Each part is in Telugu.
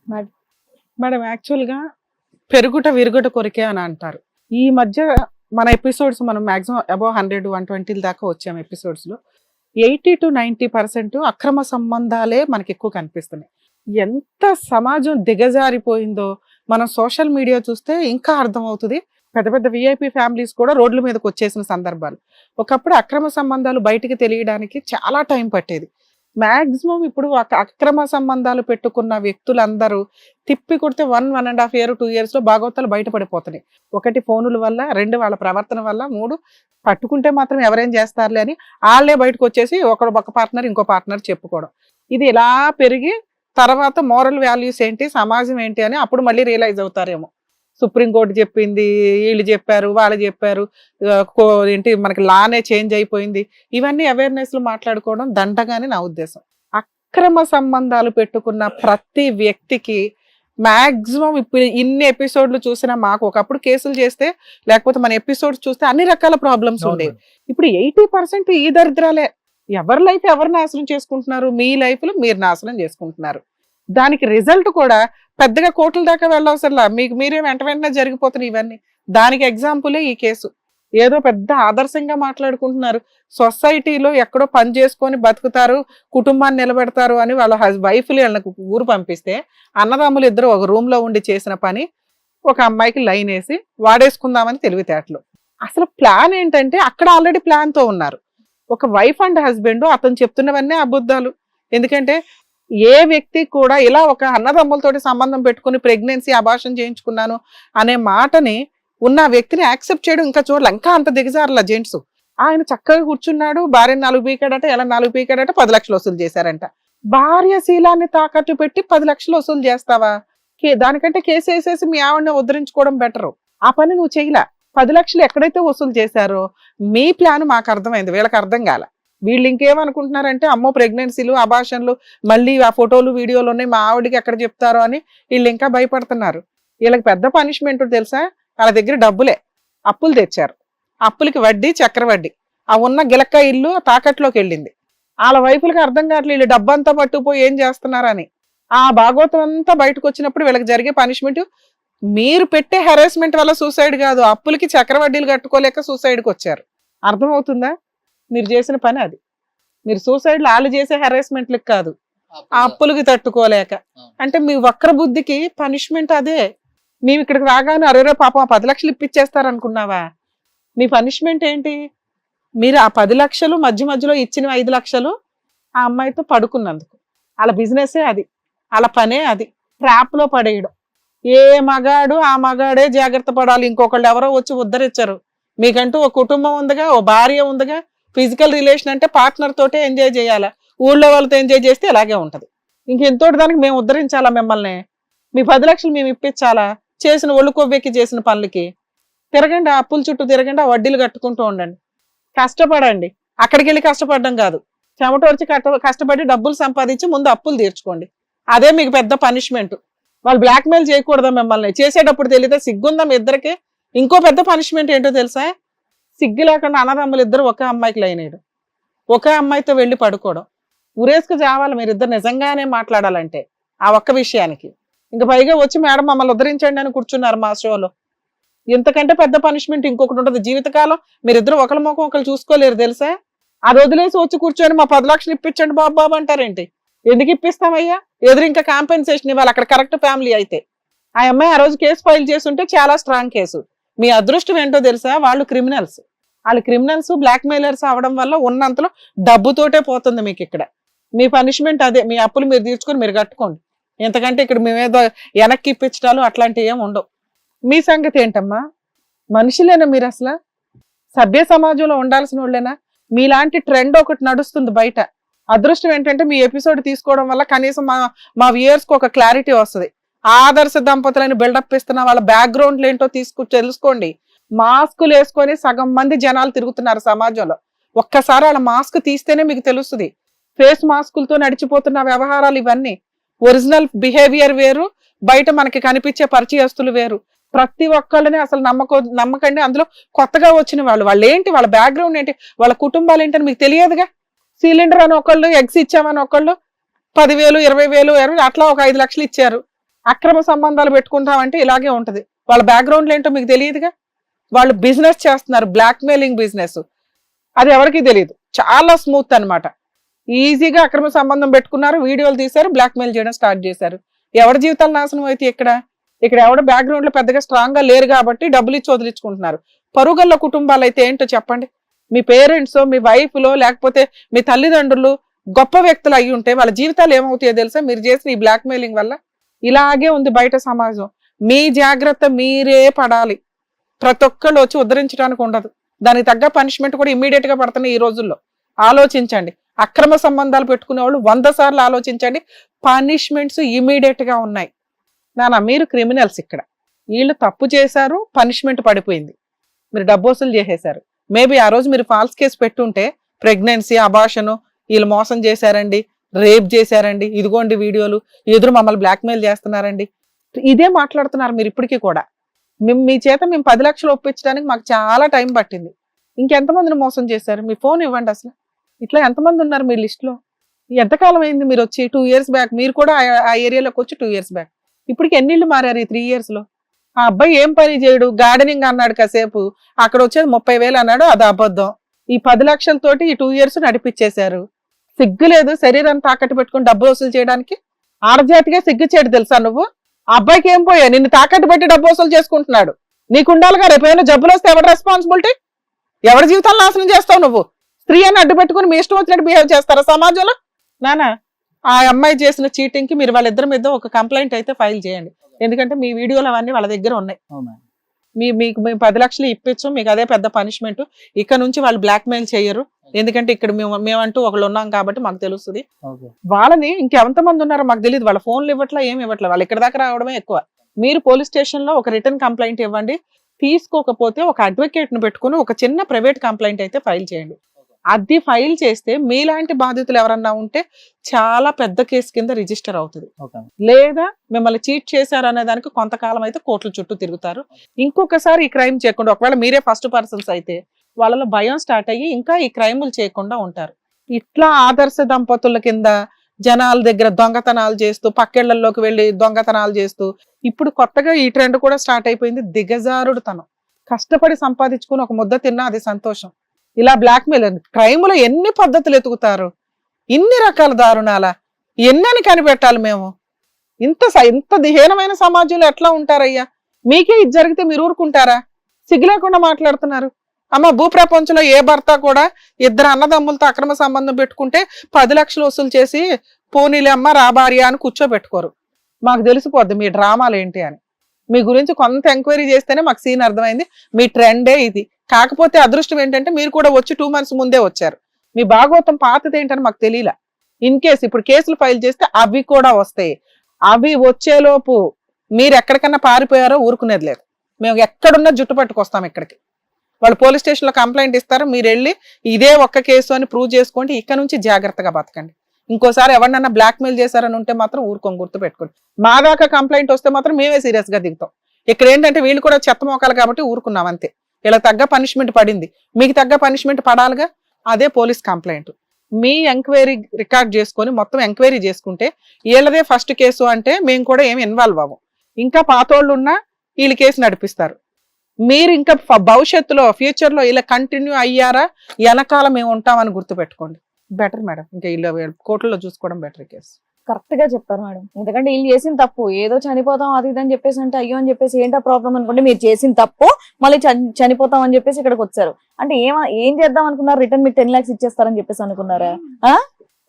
మేడం. మేడం యాక్చువల్‌గా పెరుగుట విరుగుట కొరికే అని అంటారు. ఈ మధ్య మన ఎపిసోడ్స్ మనం మాక్సిమం అబోవ్ 100, 120 దాకా వచ్చాం ఎపిసోడ్స్‌లో. 80-90% అక్రమ సంబంధాలే మనకెక్కువ కనిపిస్తున్నాయి. ఎంత సమాజం దిగజారిపోయిందో మనం సోషల్ మీడియా చూస్తే ఇంకా అర్థమవుతది. పెద్ద పెద్ద వీఐపీ ఫ్యామిలీస్ కూడా రోడ్ల మీదకొచ్చేసిన సందర్భాలు. ఒకప్పుడు అక్రమ సంబంధాలు బయటికి తెలియడానికి చాలా టైం పట్టేది. మాక్సిమం ఇప్పుడు అక్రమ సంబంధాలు పెట్టుకున్న వ్యక్తులందరూ తిప్పి కొడితే 1.5 ఇయర్ 2 ఇయర్స్‌లో భాగవతాలు బయటపడిపోతున్నాయి. 1 ఫోనుల వల్ల, 2 వాళ్ళ ప్రవర్తన వల్ల, 3 పట్టుకుంటే మాత్రం ఎవరేం చేస్తారులే అని ఆళ్ళే బయటకొచ్చేసి ఒక పార్ట్నర్ ఇంకో పార్ట్నర్ చెప్పుకోవడం. ఇది ఇలా పెరిగి తర్వాత మోరల్ వాల్యూస్ ఏంటి, సమాజం ఏంటి అని అప్పుడు మళ్ళీ రియలైజ్ అవుతారేమో. సుప్రీంకోర్టు చెప్పింది, వీళ్ళు చెప్పారు, వాళ్ళు చెప్పారు, ఏంటి మనకి లానే చేంజ్ అయిపోయింది. ఇవన్నీ అవేర్నెస్లు మాట్లాడుకోవడం దండగాని నా ఉద్దేశం. అక్రమ సంబంధాలు పెట్టుకున్న ప్రతి వ్యక్తికి మాక్సిమం ఇప్పుడు ఇన్ని ఎపిసోడ్లు చూసినా మాకు ఒకప్పుడు కేసులు చేస్తే లేకపోతే మన ఎపిసోడ్స్ చూస్తే అన్ని రకాల ప్రాబ్లమ్స్ ఉండేవి. ఇప్పుడు 80% ఈ దరిద్రాలే. ఎవరి లైఫ్ ఎవరు నాశనం చేసుకుంటున్నారు, మీ లైఫ్లు మీరు నాశనం చేసుకుంటున్నారు. దానికి రిజల్ట్ కూడా పెద్దగా కోర్టుల దాకా వెళ్ళవసరలా, మీకు మీరే వెంట వెంటనే జరిగిపోతున్నాయి ఇవన్నీ. దానికి ఎగ్జాంపులే ఈ కేసు. ఏదో పెద్ద ఆదర్శంగా మాట్లాడుకుంటున్నారు, సొసైటీలో ఎక్కడో పని చేసుకొని బతుకుతారు, కుటుంబాన్ని నిలబెడతారు అని వాళ్ళ వైఫ్లు వీళ్ళకి ఊరు పంపిస్తే అన్నదమ్ములు ఇద్దరు ఒక రూమ్ లో ఉండి చేసిన పని ఒక అమ్మాయికి లైన్ వేసి వాడేసుకుందామని తెలివితేటలు. అసలు ప్లాన్ ఏంటంటే అక్కడ ఆల్రెడీ ప్లాన్ తో ఉన్నారు. ఒక వైఫ్ అండ్ హస్బెండ్, అతను చెప్తున్నవన్నీ అబద్ధాలు. ఎందుకంటే ఏ వ్యక్తి కూడా ఇలా ఒక అన్నదమ్ములతోటి సంబంధం పెట్టుకుని ప్రెగ్నెన్సీ అబార్షన్ చేయించుకున్నాను అనే మాటని ఉన్న వ్యక్తిని యాక్సెప్ట్ చేయడం ఇంకా చూడాలి. ఇంకా అంత దిగజారుల జెంట్స్. ఆయన చక్కగా కూర్చున్నాడు, భార్యను 4 పీకాడట, ఎలా 4 పీకాడట, 10 లక్షలు వసూలు చేశారంట. భార్య శీలాన్ని తాకట్టు పెట్టి 10 లక్షలు వసూలు చేస్తావా? దానికంటే కేసు వేసేసి మీ ఆవిడని ఉద్ధరించుకోవడం బెటరు. ఆ పని నువ్వు చేయలా. 10 లక్షలు ఎక్కడైతే వసూలు చేశారో మీ ప్లాన్ మాకు అర్థమైంది, వీళ్ళకి అర్థం కాల. వీళ్ళు ఇంకేమనుకుంటున్నారంటే అమ్మో ప్రెగ్నెన్సీలు, అబార్షన్లు, మళ్ళీ ఆ ఫోటోలు వీడియోలు ఉన్నాయి, మా ఆవిడికి ఎక్కడ చెప్తారో అని వీళ్ళు ఇంకా భయపడుతున్నారు. వీళ్ళకి పెద్ద పనిష్మెంట్ తెలుసా? వాళ్ళ దగ్గర డబ్బులే, అప్పులు తెచ్చారు, అప్పులకి వడ్డీ, చక్రవడ్డీ. ఆ ఉన్న గిలక్క ఇల్లు తాకట్లోకి వెళ్ళింది. వాళ్ళ వైఫులకి అర్థం కావట్లేదు వీళ్ళు డబ్బంతా పట్టుకుపోయి ఏం చేస్తున్నారని. ఆ భాగవతం అంతా బయటకు వచ్చినప్పుడు వీళ్ళకి జరిగే పనిష్మెంట్ మీరు పెట్టే హెరాస్మెంట్ వల్ల సూసైడ్ కాదు, అప్పులకి చక్రవడ్డీలు కట్టుకోలేక సూసైడ్కి వచ్చారు. అర్థమవుతుందా? మీరు చేసిన పని అది. మీరు సూసైడ్లు వాళ్ళు చేసే హెరాస్మెంట్లకు కాదు, ఆ అప్పులకి తట్టుకోలేక. అంటే మీ వక్ర బుద్ధికి పనిష్మెంట్ అదే. మేము ఇక్కడికి రాగానే అరే పాపం 10 లక్షలు ఇప్పించేస్తారనుకున్నావా? మీ పనిష్మెంట్ ఏంటి? మీరు ఆ 10 లక్షలు మధ్యలో ఇచ్చిన 5 లక్షలు ఆ అమ్మాయితో పడుకున్నందుకు. వాళ్ళ బిజినెసే అది, వాళ్ళ పనే అది, ట్రాప్ లో పడేయడం. ఏ మగాడు ఆ మగాడే జాగ్రత్త పడాలి. ఇంకొకళ్ళు ఎవరో వచ్చి ఉద్ధరించరు. మీకంటూ ఒక కుటుంబం ఉందిగా, ఓ భార్య ఉందిగా. ఫిజికల్ రిలేషన్ అంటే పార్ట్నర్ తోటే ఎంజాయ్ చేయాలా, ఊళ్ళో వాళ్ళతో ఎంజాయ్ చేస్తే ఇలాగే ఉంటది. ఇంకెంతోటి దానికి మేము ఉద్ధరించాలా మిమ్మల్ని? మీ 10 లక్షలు మేము ఇప్పించాలా? చేసిన ఒళ్ళు కొవ్వెక్కి చేసిన పనులకి తిరగండి, ఆ అప్పుల చుట్టూ తిరగండి, ఆ వడ్డీలు కట్టుకుంటూ ఉండండి, కష్టపడండి. అక్కడికి వెళ్ళి కష్టపడడం కాదు, చెమటోర్చి కష్టపడి డబ్బులు సంపాదించి ముందు అప్పులు తీర్చుకోండి. అదే మీకు పెద్ద పనిష్మెంట్. వాళ్ళు బ్లాక్మెయిల్ చేయకూడదా మిమ్మల్ని? చేసేటప్పుడు తెలియదా? సిగ్గుందా మీ ఇద్దరికి? ఇంకో పెద్ద పనిష్మెంట్ ఏంటో తెలుసా? సిగ్గు లేకుండా అన్నదమ్ములు ఇద్దరు ఒకే అమ్మాయికి లైన్ వేయడం, ఒకే అమ్మాయితో వెళ్ళి పడుకోవడం. ఉరేసుకు చావాలి మీరిద్దరు నిజంగానే మాట్లాడాలంటే ఆ ఒక్క విషయానికి. ఇంకా పైగా వచ్చి మేడం మమ్మల్ని ఉద్ధరించండి అని కూర్చున్నారు మా షోలో. ఇంతకంటే పెద్ద పనిష్మెంట్ ఇంకొకటి ఉంటుంది. జీవితకాలం మీరిద్దరు ఒకరి ముఖం ఒకరు చూసుకోలేరు తెలుసా? అది వదిలేసి వచ్చి కూర్చొని మా 10 లక్షలు ఇప్పించండి బాబు అంటారేంటి? ఎందుకు ఇప్పిస్తామయ్యా? ఎదురు ఇంకా కాంపెన్సేషన్ ఇవ్వాలి అక్కడ కరెక్ట్ ఫ్యామిలీ అయితే. ఆ అమ్మాయి ఆ రోజు కేసు ఫైల్ చేస్తుంటే చాలా స్ట్రాంగ్ కేసు. మీ అదృష్టం ఏంటో తెలుసా? వాళ్ళు క్రిమినల్స్. వాళ్ళు క్రిమినల్స్, బ్లాక్ మెయిలర్స్ అవడం వల్ల ఉన్నంతలో డబ్బుతోటే పోతుంది మీకు. ఇక్కడ మీ పనిష్మెంట్ అదే, మీ అప్పులు మీరు తీర్చుకొని మీరు కట్టుకోండి. ఎంతకంటే ఇక్కడ మేమేదో వెనక్కి ఇప్పించడాలు అట్లాంటివి ఏమి ఉండవు. మీ సంగతి ఏంటమ్మా? మనుషులేనా మీరు? అసలు సభ్య సమాజంలో ఉండాల్సిన వాళ్ళేనా? మీలాంటి ట్రెండ్ ఒకటి నడుస్తుంది బయట. అదృష్టం ఏంటంటే మీ ఎపిసోడ్ తీసుకోవడం వల్ల కనీసం మా వ్యూయర్స్కి ఒక క్లారిటీ వస్తుంది. ఆదర్శ దంపతులని బిల్డప్ ఇస్తున్న వాళ్ళ బ్యాక్గ్రౌండ్లు ఏంటో తెలుసుకోండి. మాస్కులు వేసుకొని సగం మంది జనాలు తిరుగుతున్నారు సమాజంలో. ఒక్కసారి వాళ్ళ మాస్క్ తీస్తేనే మీకు తెలుస్తుంది. ఫేస్ మాస్కులతో నడిచిపోతున్న వ్యవహారాలు ఇవన్నీ. ఒరిజినల్ బిహేవియర్ వేరు, బయట మనకి కనిపించే పరిచయస్తులు వేరు. ప్రతి ఒక్కళ్ళని అసలు నమ్మకండి. అందులో కొత్తగా వచ్చిన వాళ్ళు ఏంటి, వాళ్ళ బ్యాక్గ్రౌండ్ ఏంటి, వాళ్ళ కుటుంబాలు ఏంటని మీకు తెలియదుగా. సిలిండర్ అని ఒకళ్ళు, ఎగ్స్ ఇచ్చామని ఒకళ్ళు 10,000, 20,000 అట్లా ఒక 5 లక్షలు ఇచ్చారు. అక్రమ సంబంధాలు పెట్టుకుంటామంటే ఇలాగే ఉంటది. వాళ్ళ బ్యాక్గ్రౌండ్ ఏంటో మీకు తెలియదుగా. వాళ్ళు బిజినెస్ చేస్తున్నారు, బ్లాక్ మెయిలింగ్ బిజినెస్, అది ఎవరికి తెలియదు. చాలా స్మూత్ అన్నమాట. ఈజీగా అక్రమ సంబంధం పెట్టుకున్నారు, వీడియోలు తీశారు, బ్లాక్ మెయిల్ చేయడం స్టార్ట్ చేశారు. ఎవరి జీవితాలు నాశనం అయితే ఇక్కడ ఎవడ బ్యాక్గ్రౌండ్ లో పెద్దగా స్ట్రాంగ్ గా లేరు కాబట్టి డబ్బులు ఇచ్చి వదిలించుకుంటున్నారు. పరుగల్ల కుటుంబాలు అయితే ఏంటో చెప్పండి. మీ పేరెంట్స్, మీ వైఫ్ లో, లేకపోతే మీ తల్లిదండ్రులు గొప్ప వ్యక్తులు అయ్యి ఉంటే వాళ్ళ జీవితాలు ఏమవుతాయో తెలుసా మీరు చేసిన ఈ బ్లాక్ మెయిలింగ్ వల్ల? ఇలాగే ఉంది బయట సమాజం. మీ జాగ్రత్త మీరే పడాలి. ప్రతి ఒక్కళ్ళు వచ్చి ఉద్ధరించడానికి ఉండదు. దానికి తగ్గ పనిష్మెంట్ కూడా ఇమ్మీడియట్ గా పడుతున్నాయి ఈ రోజుల్లో. ఆలోచించండి. అక్రమ సంబంధాలు పెట్టుకునే వాళ్ళు 100 సార్లు ఆలోచించండి. పనిష్మెంట్స్ ఇమ్మీడియట్ గా ఉన్నాయి. నానా మీరు క్రిమినల్స్, ఇక్కడ వీళ్ళు తప్పు చేశారు, పనిష్మెంట్ పడిపోయింది, మీరు డబ్బు వసూలు చేసేశారు. మేబీ ఆ రోజు మీరు ఫాల్స్ కేసు పెట్టుంటే, ప్రెగ్నెన్సీ, అబార్షన్, వీళ్ళు మోసం చేశారండి, రేప్ చేశారండి, ఇదిగోండి వీడియోలు, ఎదురు మమ్మల్ని బ్లాక్మెయిల్ చేస్తున్నారండి, ఇదే మాట్లాడుతున్నారు మీరు ఇప్పటికీ కూడా. మీ చేత మేము 10 లక్షలు ఒప్పించడానికి మాకు చాలా టైం పట్టింది. ఇంకెంతమందిని మోసం చేశారు? మీ ఫోన్ ఇవ్వండి. అసలు ఇట్లా ఎంతమంది ఉన్నారు మీ లిస్ట్ లో? ఎంతకాలం అయింది మీరు వచ్చి? 2 years బ్యాక్. మీరు కూడా ఆ ఏరియాలోకి వచ్చి 2 years బ్యాక్. ఇప్పటికి ఎన్ని ఇళ్ళు మారారు ఈ 3 years లో? ఆ అబ్బాయి ఏం పని చేయడు, గార్డెనింగ్ అన్నాడు కాసేపు, అక్కడ వచ్చేది 30,000 అన్నాడు, అది అబద్ధం. ఈ 10 లక్షలతోటి ఈ 2 years నడిపించేశారు. సిగ్గు లేదు శరీరాన్ని తాకట్టు పెట్టుకుని డబ్బు వసూలు చేయడానికి? ఆడజాతిగా సిగ్గు చేయడు తెలుసా నువ్వు? ఆ అబ్బాయికి ఏం పోయా, నిన్ను తాకట్టు పెట్టి డబ్బు వసూలు చేసుకుంటున్నాడు. నీకు ఉండాలిగా, రేపు ఏమైనా జబ్బులు వస్తే ఎవరి రెస్పాన్సిబిలిటీ? ఎవరి జీవితాలు నాశనం చేస్తావు నువ్వు? స్త్రీ అని అడ్డు పెట్టుకుని మీ ఇష్టం వచ్చినట్టు బిహేవ్ చేస్తారా సమాజంలో? నానా ఆ అమ్మాయి చేసిన చీటింగ్ కి మీరు వాళ్ళిద్దరి మీద ఒక కంప్లైంట్ అయితే ఫైల్ చేయండి. ఎందుకంటే మీ వీడియోలు అవన్నీ వాళ్ళ దగ్గర ఉన్నాయి. మీకు మేము 10 లక్షలు ఇప్పించు, మీకు అదే పెద్ద పనిష్మెంట్. ఇక్కడ నుంచి వాళ్ళు బ్లాక్ మెయిల్ చేయరు. ఎందుకంటే ఇక్కడ మేమంటూ ఒకళ్ళు ఉన్నాం కాబట్టి మాకు తెలుస్తుంది. వాళ్ళని ఇంకెంతమంది ఉన్నారో మాకు తెలియదు. వాళ్ళ ఫోన్లు ఇవ్వట్లా, ఏమి ఇవ్వట్లేదు. వాళ్ళు ఇక్కడ దాకా రావడమే ఎక్కువ. మీరు పోలీస్ స్టేషన్ లో ఒక రిటర్న్ కంప్లైంట్ ఇవ్వండి. తీసుకోకపోతే ఒక అడ్వకేట్ ను పెట్టుకుని ఒక చిన్న ప్రైవేట్ కంప్లైంట్ అయితే ఫైల్ చేయండి. అది ఫైల్ చేస్తే మీలాంటి బాధితులు ఎవరన్నా ఉంటే చాలా పెద్ద కేసు కింద రిజిస్టర్ అవుతుంది. లేదా మిమ్మల్ని చీట్ చేశారు అనే దానికి కొంతకాలం అయితే కోర్టుల చుట్టూ తిరుగుతారు. ఇంకొకసారి ఈ క్రైమ్ చేయకుండా, ఒకవేళ మీరే ఫస్ట్ పర్సన్స్ అయితే వాళ్ళలో భయం స్టార్ట్ అయ్యి ఇంకా ఈ క్రైములు చేయకుండా ఉంటారు. ఇట్లా ఆదర్శ దంపతుల కింద జనాల దగ్గర దొంగతనాలు చేస్తూ, పక్కేళ్లలోకి వెళ్ళి దొంగతనాలు చేస్తూ, ఇప్పుడు కొత్తగా ఈ ట్రెండ్ కూడా స్టార్ట్ అయిపోయింది. దిగజారుడు తనం. కష్టపడి సంపాదించుకుని ఒక ముద్ద తిన్నా అది సంతోషం. ఇలా బ్లాక్మెయిల్ క్రైములో ఎన్ని పద్ధతులు ఎతుకుతారు, ఇన్ని రకాల దారుణాల, ఎన్నని కనిపెట్టాలి మేము? ఇంత దిహీనమైన సమాజంలో ఎట్లా ఉంటారయ్యా? మీకే ఇది జరిగితే మీరు ఊరుకుంటారా? సిగ్గు లేకుండా మాట్లాడుతున్నారు. అమ్మ, భూప్రపంచంలో ఏ భర్త కూడా ఇద్దరు అన్నదమ్ములతో అక్రమ సంబంధం పెట్టుకుంటే 10 లక్షలు వసూలు చేసి పోనీలే అమ్మ రా భార్య అని కూర్చోబెట్టుకోరు. మాకు తెలిసిపోద్ది మీ డ్రామాలు ఏంటి అని. మీ గురించి కొంత ఎంక్వైరీ చేస్తేనే మాకు సీన్ అర్థమైంది. మీ ట్రెండే ఇది. కాకపోతే అదృష్టం ఏంటంటే మీరు కూడా వచ్చి 2 months ముందే వచ్చారు. మీ భాగవతం పాతది ఏంటని మాకు తెలియలా. ఇన్ కేసు ఇప్పుడు కేసులు ఫైల్ చేస్తే అవి కూడా వస్తాయి. అవి వచ్చేలోపు మీరు ఎక్కడికన్నా పారిపోయారో ఊరుకునేది లేదు. మేము ఎక్కడున్నా జుట్టు పట్టుకొస్తాం ఇక్కడికి. వాళ్ళు పోలీస్ స్టేషన్ లో కంప్లైంట్ ఇస్తారు, మీరు వెళ్ళి ఇదే ఒక్క కేసు అని ప్రూవ్ చేసుకోండి. ఇక్కడ నుంచి జాగ్రత్తగా బతకండి. ఇంకోసారి ఎవరినన్నా బ్లాక్మెయిల్ చేశారని ఉంటే మాత్రం ఊరుకొని గుర్తు పెట్టుకోండి. మా దాకా కంప్లైంట్ వస్తే మాత్రం మేమే సీరియస్ గా దిగుతాం. ఇక్కడ ఏంటంటే వీళ్ళు కూడా చెత్త మోకాలు కాబట్టి ఊరుకున్నాం అంతే. ఇలా తగ్గ పనిష్మెంట్ పడింది, మీకు తగ్గ పనిష్మెంట్ పడాలిగా. అదే పోలీస్ కంప్లైంట్. మీ ఎంక్వైరీ రికార్డ్ చేసుకొని మొత్తం ఎంక్వైరీ చేసుకుంటే వీళ్ళదే ఫస్ట్ కేసు అంటే మేము కూడా ఏమి ఇన్వాల్వ్ అవ్వం. ఇంకా పాతోళ్ళు ఉన్నా వీళ్ళు కేసు నడిపిస్తారు. మీరు ఇంకా భవిష్యత్తులో ఫ్యూచర్ లో ఇలా కంటిన్యూ అయ్యారా, వెనకాల మేము ఉంటామని గుర్తుపెట్టుకోండి. బెటర్ మేడం, ఇంకా వీళ్ళు కోర్టులో చూసుకోవడం బెటర్ కేసు. కరెక్ట్ గా చెప్పారు మేడం. ఎందుకంటే వీళ్ళు చేసిన తప్పు ఏదో చనిపోతాం అది ఇది అని చెప్పేసి అంటే అయ్యో అని చెప్పేసి ఏంటో ప్రాబ్లం అనుకుంటే, మీరు చేసిన తప్పు మళ్ళీ చనిపోతాం అని చెప్పేసి ఇక్కడికి వచ్చారు అంటే ఏం చేద్దాం అనుకున్నారు? రిటర్న్ మీరు 10 lakhs ఇచ్చేస్తారని చెప్పేసి అనుకున్నారా?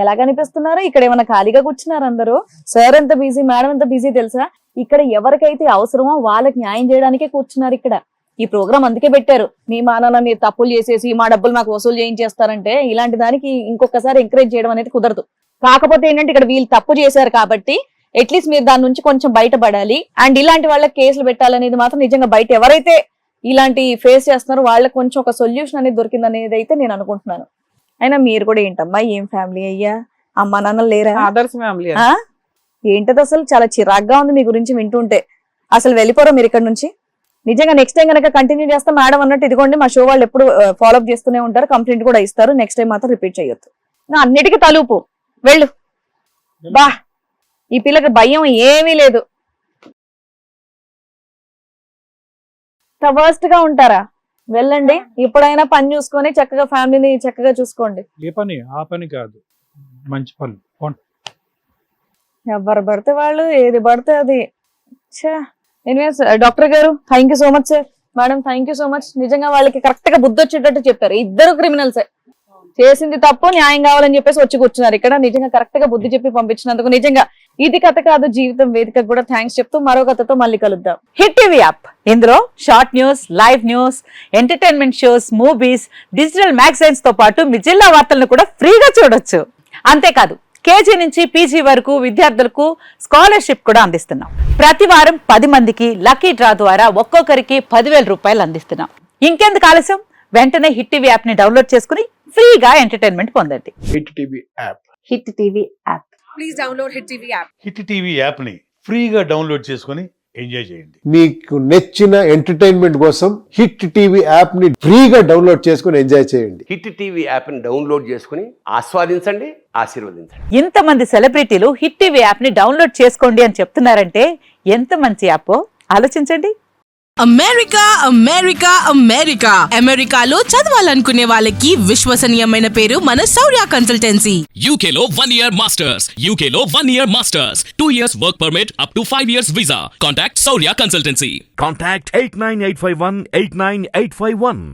ఎలా కనిపిస్తున్నారు? ఇక్కడ ఏమైనా ఖాళీగా కూర్చున్నారు అందరూ? సార్ ఎంత బిజీ, మేడం ఎంత బిజీ తెలుసా? ఇక్కడ ఎవరికైతే అవసరమో వాళ్ళకి న్యాయం చేయడానికే కూర్చున్నారు ఇక్కడ. ఈ ప్రోగ్రామ్ అందుకే పెట్టారు. మీ మానాన మీరు తప్పులు చేసేసి మా డబ్బులు మాకు వసూలు చేయించేస్తారంటే ఇలాంటి దానికి ఇంకొకసారి ఎంకరేజ్ చేయడం అనేది కుదరదు. కాకపోతే ఏంటంటే ఇక్కడ వీళ్ళు తప్పు చేశారు కాబట్టి అట్లీస్ట్ మీరు దాని నుంచి కొంచెం బయటపడాలి. అండ్ ఇలాంటి వాళ్ళకి కేసులు పెట్టాలనేది మాత్రం నిజంగా బయట ఎవరైతే ఇలాంటి ఫేస్ చేస్తున్నారో వాళ్ళకి కొంచెం ఒక సొల్యూషన్ అనేది దొరికింది అనేది అయితే నేను అనుకుంటున్నాను. అయినా మీరు కూడా ఏంటమ్మా, ఏం ఫ్యామిలీ అయ్యా, అమ్మా నాన్నలు లేరా? ఆదర్శ ఫ్యామిలీ. ఏంటది అసలు? చాలా చిరాగ్గా ఉంది మీ గురించి వింటుంటే. అసలు వెళ్ళిపోరా మీరు ఇక్కడ నుంచి? నిజంగా నెక్స్ట్ టైం కనుక కంటిన్యూ చేస్తే మేడం అన్నట్టు ఇదిగోండి మా షో వాళ్ళు ఎప్పుడు ఫాలోఅప్ చేస్తూనే ఉంటారు, కంప్లైంట్ కూడా ఇస్తారు. నెక్స్ట్ టైం మాత్రం రిపీట్ చేయొద్దు. అన్నిటికీ తలుపు వెళ్ళు. బా, ఈ పిల్లకి భయం ఏమీ లేదు. వర్స్ట్ గా ఉంటారా? వెళ్ళండి, ఇప్పుడైనా పని చూసుకొని చక్కగా ఫ్యామిలీని చక్కగా చూసుకోండి. ఏ పని ఆ పని కాదు, మంచి పనులు. ఎవరు పడితే వాళ్ళు ఏది పడితే అది. డాక్టర్ గారు thank you so much sir. Madam thank you so much. నిజంగా వాళ్ళకి కరెక్ట్ గా బుద్ధి వచ్చేటట్టు చెప్పారు. ఇద్దరు క్రిమినల్సే, చేసింది తప్పు, న్యాయం కావాలని చెప్పేసి వచ్చి కూర్చున్నారు ఇక్కడ. నిజంగా కరెక్ట్ గా బుద్ధి చెప్పి పంపించినందుకు నిజంగా ఇది కథ కాదు జీవితం వేదికకు కూడా థ్యాంక్స్ చెప్తూ మరో కథతో మళ్ళీ కలుద్దాం. హిట్ టీవీ యాప్, ఇందులో short news, live news, entertainment shows, movies, digital magazines తో పాటు మీ జిల్లా వార్తలను కూడా ఫ్రీగా చూడొచ్చు. అంతేకాదు కేజీ నుంచి పీజీ వరకు విద్యార్థులకు స్కాలర్షిప్ కూడా అందిస్తున్నాం. ప్రతి వారం 10 మందికి లక్కీ డ్రా ద్వారా ఒక్కొక్కరికి 10,000 రూపాయలు అందిస్తున్నాం. ఇంకెందుకు ఆలస్యం, వెంటనే హిట్ టీవీ యాప్ ని డౌన్లోడ్ చేసుకుని ఫ్రీగా ఎంటర్టైన్మెంట్ పొందండి. Hit TV app. Hit TV app. Please download Hit TV app. Hit TV యాప్ని ఫ్రీగా డౌన్లోడ్ చేసుకొని ఎంజాయ్ చేయండి. మీకు నచ్చిన ఎంటర్టైన్మెంట్ కోసం హిట్ టీవీ యాప్ ని ఫ్రీగా డౌన్లోడ్ చేసుకొని ఎంజాయ్ చేయండి. హిట్ టీవీ యాప్ని డౌన్లోడ్ చేసుకుని ఆస్వాదించండి, ఆశీర్వదించండి. ఇంతమంది సెలబ్రిటీలు హిట్ టీవీ యాప్ ని డౌన్లోడ్ చేసుకోండి అని చెప్తున్నారంటే ఎంత మంచి యాప్ ఆలోచించండి. అమెరికా అమెరికా అమెరికా అమెరికాలో చదవాలనుకునే వాళ్ళకి విశ్వసనీయమైన పేరు మన శౌర్య consultancy. UK Law 1 Year Masters. UK Law 1 Year Masters. 2 years work permit up to 5 years visa. Contact Saurya Consultancy. Contact 89851 89851.